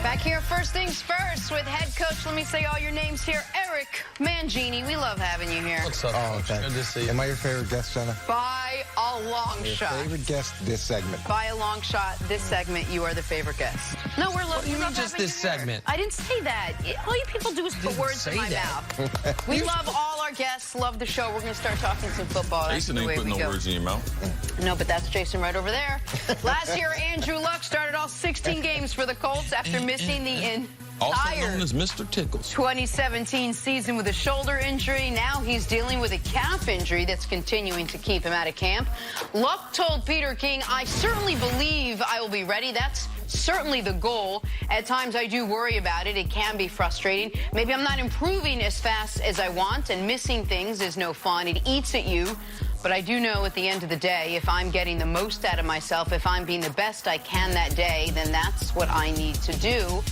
Back here, first things first, with head coach, let me say all your names here, Eric Mangini. We love having you here. What's up, Coach? Thanks. Good to see you. Am I your favorite guest, Jenna? By a long shot. Favorite guest this segment. By a long shot, this segment, you are the favorite guest. No, we're loving you. Just this segment. I didn't say that. All you people do is put words in my mouth. We love all our guests, love the show. We're going to start talking some football. Jason ain't putting no words in your mouth. No, but that's Jason right over there. Last year, Andrew Luck started all 16 games for the Colts after missing the Also entire known as Mr. Tickles. 2017 season with a shoulder injury. Now he's dealing with a calf injury that's continuing to keep him out of camp. Luck told Peter King, "I certainly believe I will be ready. That's certainly the goal. At times I do worry about it. It can be frustrating. Maybe I'm not improving as fast as I want, and missing things is no fun. It eats at you. But I do know at the end of the day, if I'm getting the most out of myself, if I'm being the best I can that day, then that's what I need to do."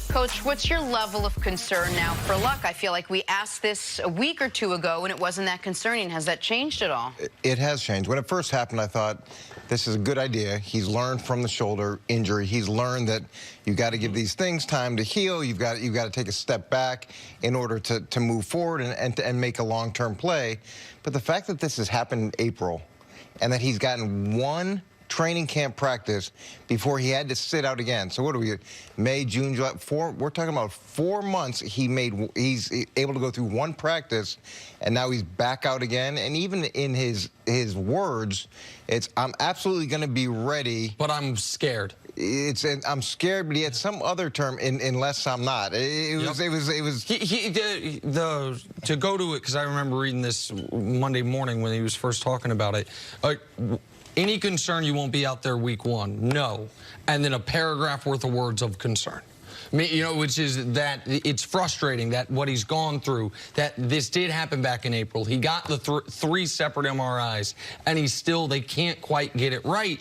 Coach, what's your level of concern now for Luck? I feel like we asked this a week or two ago, and it wasn't that concerning. Has that changed at all? It has changed. When it first happened, I thought, this is a good idea. He's learned from the shoulder injury. He's learned that you've got to give these things time to heal. You've got to take a step back in order to move forward and make a long-term play. But the fact that this has happened in April and that he's gotten one training camp practice before he had to sit out again. So what do we, May, June, July, we're talking about 4 months he's able to go through one practice, and now he's back out again. And even in his words, it's, "I'm absolutely going to be ready, but I'm scared." I'm scared, but he had some other term, unless I'm not. It was. To go to it, because I remember reading this Monday morning when he was first talking about it. Any concern you won't be out there week one? No. And then a paragraph worth of words of concern. I mean, you know, which is that it's frustrating that what he's gone through, that this did happen back in April. He got the three separate MRIs, and they can't quite get it right.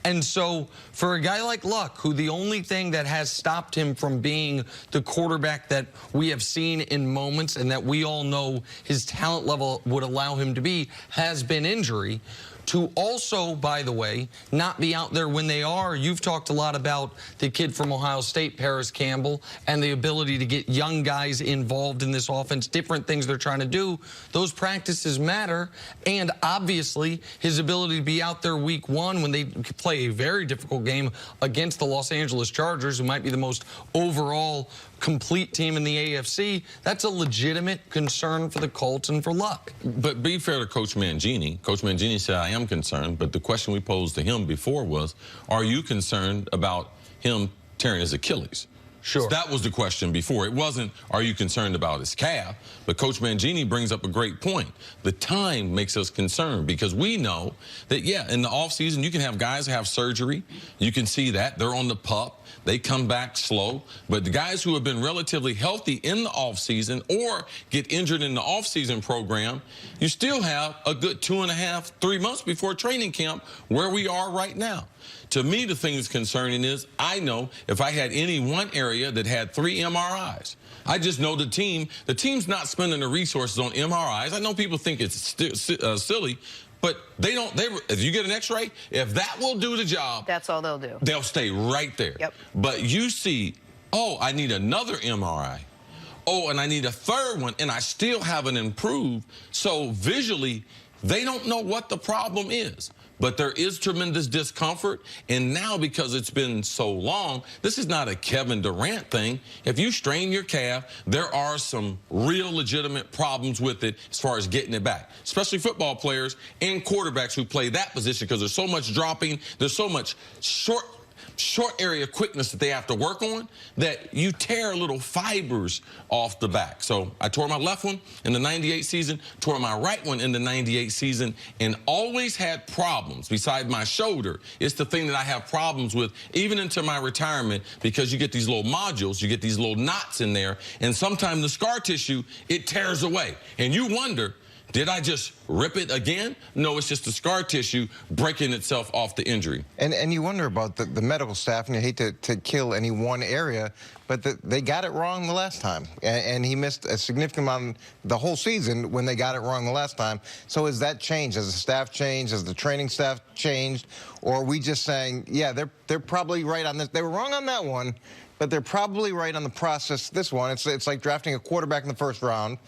And so for a guy like Luck, who the only thing that has stopped him from being the quarterback that we have seen in moments and that we all know his talent level would allow him to be, has been injury. To also, by the way, not be out there when they are. You've talked a lot about the kid from Ohio State, Paris Campbell, and the ability to get young guys involved in this offense, different things they're trying to do. Those practices matter, and obviously his ability to be out there week one when they play a very difficult game against the Los Angeles Chargers, who might be the most overall complete team in the AFC, that's a legitimate concern for the Colts and for Luck. But be fair to Coach Mangini. Coach Mangini said, "I am concerned," but the question we posed to him before was, are you concerned about him tearing his Achilles? Sure. So that was the question before. It wasn't, are you concerned about his calf? But Coach Mangini brings up a great point. The time makes us concerned because we know that, yeah, in the offseason, you can have guys have surgery. You can see that. They're on the pup. They come back slow. But the guys who have been relatively healthy in the offseason or get injured in the offseason program, you still have a good 2.5, 3 months before training camp where we are right now. To me, the thing that's concerning is I know if I had any one area that had 3 MRIs, I just know the team's not spending the resources on MRIs. I know people think it's silly, but they don't. If you get an X-ray, if that will do the job, that's all they'll do. They'll stay right there. Yep. But you see, oh, I need another MRI. Oh, and I need a third one, and I still haven't improved. So visually, they don't know what the problem is. But there is tremendous discomfort, and now because it's been so long, this is not a Kevin Durant thing. If you strain your calf, there are some real legitimate problems with it as far as getting it back, especially football players and quarterbacks who play that position because there's so much dropping, there's so much short area quickness that they have to work on that you tear little fibers off the back. So I tore my left one in the 98 season, tore my right one in the 98 season, and always had problems beside my shoulder. It's the thing that I have problems with even into my retirement because you get these little modules, you get these little knots in there, and sometimes the scar tissue, it tears away. And you wonder, did I just rip it again? No, it's just the scar tissue breaking itself off the injury. And you wonder about the medical staff, and you hate to kill any one area, but they got it wrong the last time. And he missed a significant amount the whole season when they got it wrong the last time. So has that changed? Has the staff changed? Has the training staff changed? Or are we just saying, yeah, they're probably right on this. They were wrong on that one. but they're probably right on the process. This one, it's like drafting a quarterback in the first round,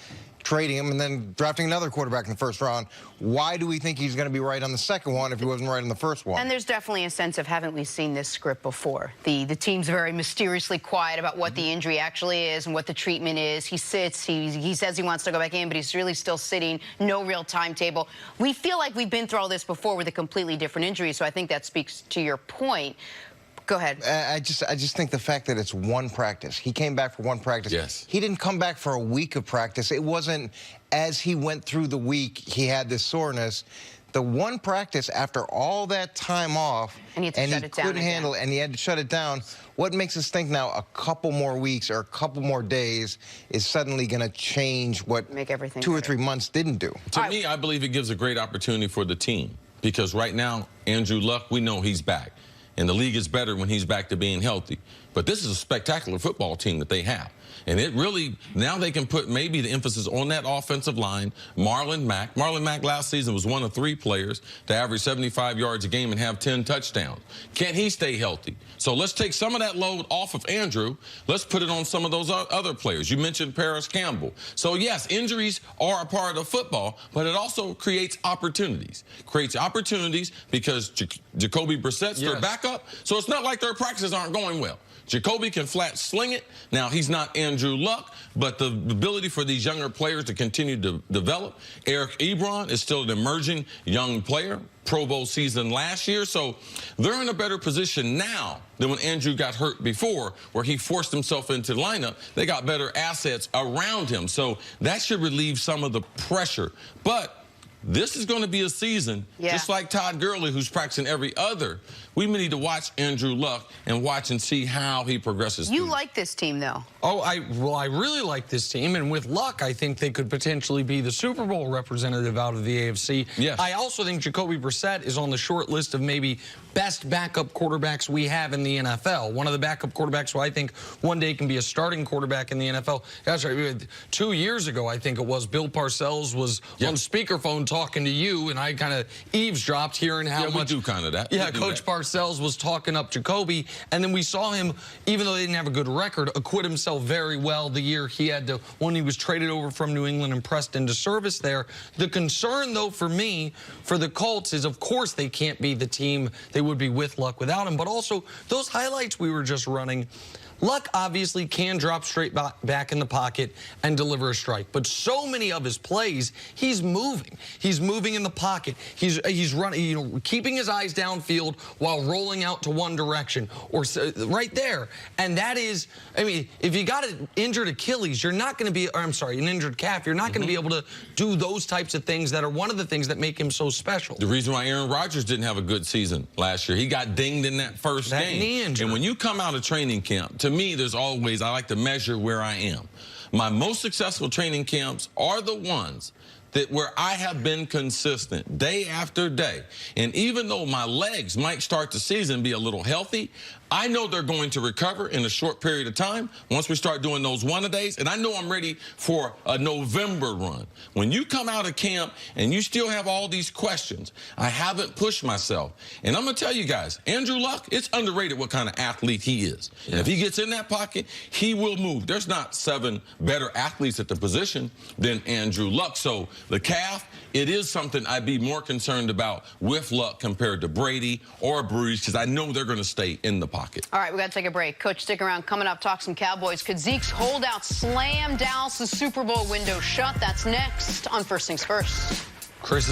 trading him, and then drafting another quarterback in the first round. Why do we think he's going to be right on the second one if he wasn't right on the first one? And there's definitely a sense of, haven't we seen this script before? The team's very mysteriously quiet about what the injury actually is and what the treatment is. He sits, he says he wants to go back in, but he's really still sitting, no real timetable. We feel like we've been through all this before with a completely different injury, so I think that speaks to your point. Go ahead. I just think the fact that it's one practice. He came back for one practice. Yes. He didn't come back for a week of practice. It wasn't as he went through the week, he had this soreness. The one practice after all that time off, and he couldn't handle it, and he had to shut it down. What makes us think now a couple more weeks or a couple more days is suddenly going to change what make everything 2 or better. 3 months didn't do? To me, I believe it gives a great opportunity for the team because right now, Andrew Luck, we know he's back. And the league is better when he's back to being healthy. But this is a spectacular football team that they have. And it really, now they can put maybe the emphasis on that offensive line. Marlon Mack. Marlon Mack last season was one of 3 players to average 75 yards a game and have 10 touchdowns. Can he stay healthy? So let's take some of that load off of Andrew. Let's put it on some of those other players. You mentioned Paris Campbell. So, yes, injuries are a part of football, but it also creates opportunities. Creates opportunities because Jacoby Brissett's their backup. So it's not like their practices aren't going well. Jacoby can flat sling it. Now, he's not Andrew Luck, but the ability for these younger players to continue to develop. Eric Ebron is still an emerging young player, Pro Bowl season last year. So they're in a better position now than when Andrew got hurt before, where he forced himself into the lineup. They got better assets around him. So that should relieve some of the pressure. But this is going to be a season, just like Todd Gurley, who's practicing every other. We need to watch Andrew Luck and watch and see how he progresses. You like this team, though. Oh, I really like this team, and with luck, I think they could potentially be the Super Bowl representative out of the AFC. Yes. I also think Jacoby Brissett is on the short list of maybe best backup quarterbacks we have in the NFL. One of the backup quarterbacks who I think one day can be a starting quarterback in the NFL. Gosh, 2 years ago, I think it was, Bill Parcells was on speakerphone talking to you, and I kind of eavesdropped hearing how much. We do kind of that. Yeah, Coach Parcells was talking up Jacoby, and then we saw him, even though they didn't have a good record, acquit himself very well the year he had to, when he was traded over from New England and pressed into service there. The concern, though, for me, for the Colts is, of course, they can't be the team they would be with Luck without him, but also those highlights we were just running. Luck obviously can drop straight back in the pocket and deliver a strike, but so many of his plays, he's moving. He's moving in the pocket. He's running, you know, keeping his eyes downfield while rolling out to one direction or right there. And that is, I mean, if you got an injured Achilles, you're not going to be, or I'm sorry, an injured calf, you're not going to be able to do those types of things that are one of the things that make him so special. The reason why Aaron Rodgers didn't have a good season last year, he got dinged in that first game. Knee injury. And when you come out of training camp, to me, there's always, I like to measure where I am. My most successful training camps are the ones that where I have been consistent day after day. And even though my legs might start the season be a little healthy, I know they're going to recover in a short period of time once we start doing those one-a-days, and I know I'm ready for a November run. When you come out of camp and you still have all these questions, I haven't pushed myself. And I'm going to tell you guys, Andrew Luck, it's underrated what kind of athlete he is. Yes. And if he gets in that pocket, he will move. There's not 7 better athletes at the position than Andrew Luck. So the calf, it is something I'd be more concerned about with Luck compared to Brady or Breeze, because I know they're going to stay in the pocket. All right, we got to take a break. Coach, stick around. Coming up, talk some Cowboys. Could Zeke's holdout slam Dallas' Super Bowl window shut? That's next on First Things First. Chris